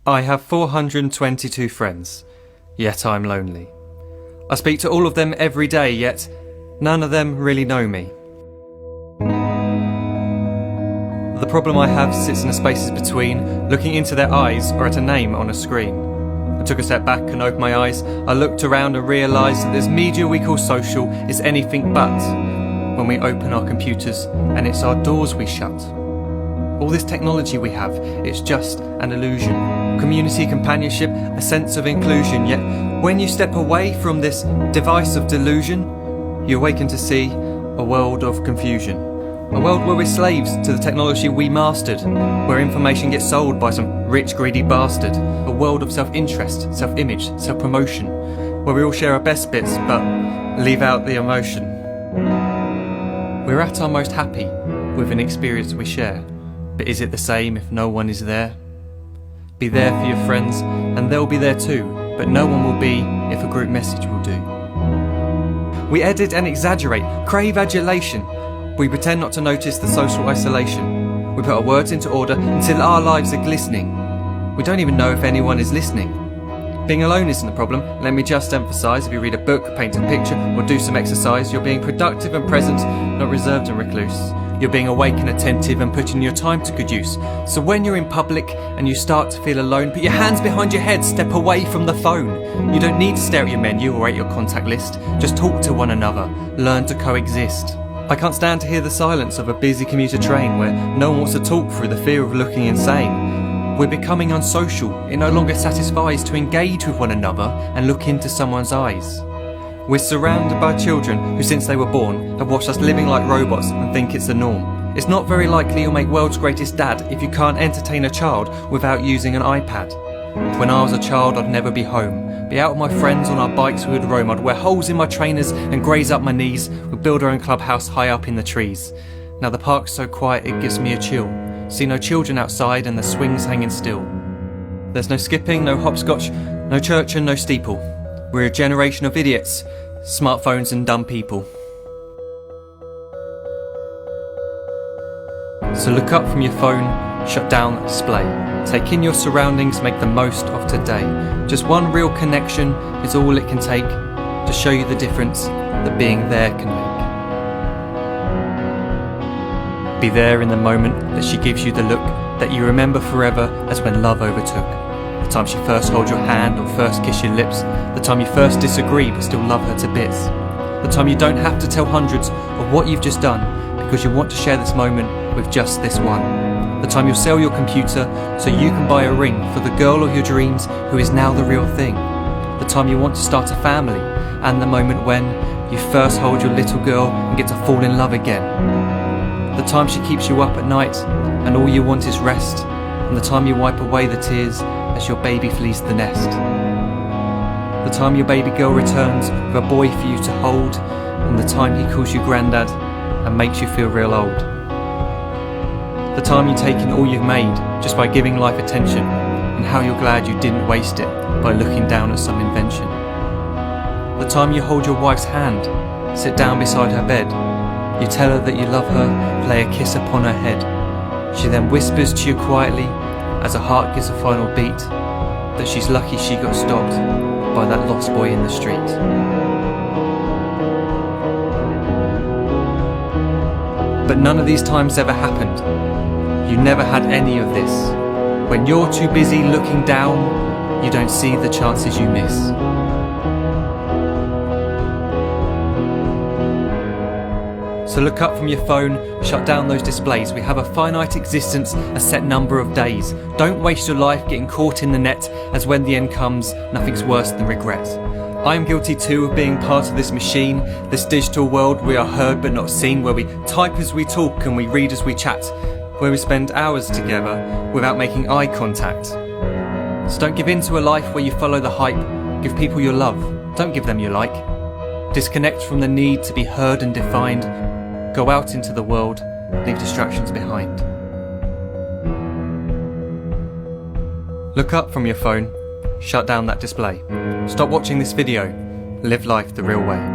I have 422 friends, yet I'm lonely. I speak to all of them every day, yet none of them really know me. The problem I have sits in the spaces between looking into their eyes or at a name on a screen. I took a step back and opened my eyes. I looked around and realised that this media we call social is anything but when we open our computers and it's our doors we shut. All this technology we have, it's just an illusion. Community, companionship, a sense of inclusion. Yet when you step away from this device of delusion, you awaken to see a world of confusion. A world where we're slaves to the technology we mastered, where information gets sold by some rich, greedy bastard. A world of self-interest, self-image, self-promotion, where we all share our best bits but leave out the emotion. We're at our most happy with an experience we share. But is it the same if no one is there? Be there for your friends and they'll be there too, but no one will be if a group message will do. We edit and exaggerate, crave adulation. We pretend not to notice the social isolation. We put our words into order until our lives are glistening. We don't even know if anyone is listening. Being alone isn't the problem. Let me just emphasise, if you read a book, paint a picture or do some exercise, you're being productive and present, not reserved and recluse. You're being awake and attentive and putting your time to good use. So when you're in public and you start to feel alone, put your hands behind your head, step away from the phone. You don't need to stare at your menu or at your contact list. Just talk to one another, learn to coexist. I can't stand to hear the silence of a busy commuter train where no one wants to talk through the fear of looking insane. We're becoming unsocial. It no longer satisfies to engage with one another and look into someone's eyes. We're surrounded by children who since they were born have watched us living like robots and think it's the norm. It's not very likely you'll make world's greatest dad if you can't entertain a child without using an iPad. When I was a child I'd never be home. Be out with my friends on our bikes we would roam. I'd wear holes in my trainers and graze up my knees. We'd build our own clubhouse high up in the trees. Now the park's so quiet it gives me a chill. See no children outside and the swings hanging still. There's no skipping, no hopscotch, no church and no steeple. We're a generation of idiots, smartphones and dumb people. So look up from your phone, shut down the display. Take in your surroundings, make the most of today. Just one real connection is all it can take to show you the difference that being there can make. Be there in the moment that she gives you the look that you remember forever as when love overtook. The time she first holds your hand or first kiss your lips. The time you first disagree but still love her to bits. The time you don't have to tell hundreds of what you've just done because you want to share this moment with just this one. The time you'll sell your computer so you can buy a ring for the girl of your dreams who is now the real thing. The time you want to start a family and the moment when you first hold your little girl and get to fall in love again. The time she keeps you up at night and all you want is rest. And the time you wipe away the tears as your baby flees the nest. The time your baby girl returns with a boy for you to hold, and the time he calls you granddad and makes you feel real old. The time you take in all you've made just by giving life attention, and how you're glad you didn't waste it by looking down at some invention. The time you hold your wife's hand, sit down beside her bed, you tell her that you love her, lay a kiss upon her head. She then whispers to you quietly as her heart gives a final beat that she's lucky she got stopped by that lost boy in the street. But none of these times ever happened. You never had any of this. When you're too busy looking down, you don't see the chances you miss. So look up from your phone, shut down those displays. We have a finite existence, a set number of days. Don't waste your life getting caught in the net, as when the end comes, nothing's worse than regret. I am guilty too of being part of this machine, this digital world we are heard but not seen, where we type as we talk and we read as we chat, where we spend hours together without making eye contact. So don't give in to a life where you follow the hype. Give people your love, don't give them your like. Disconnect from the need to be heard and defined. Go out into the world, leave distractions behind. Look up from your phone, shut down that display. Stop watching this video, live life the real way.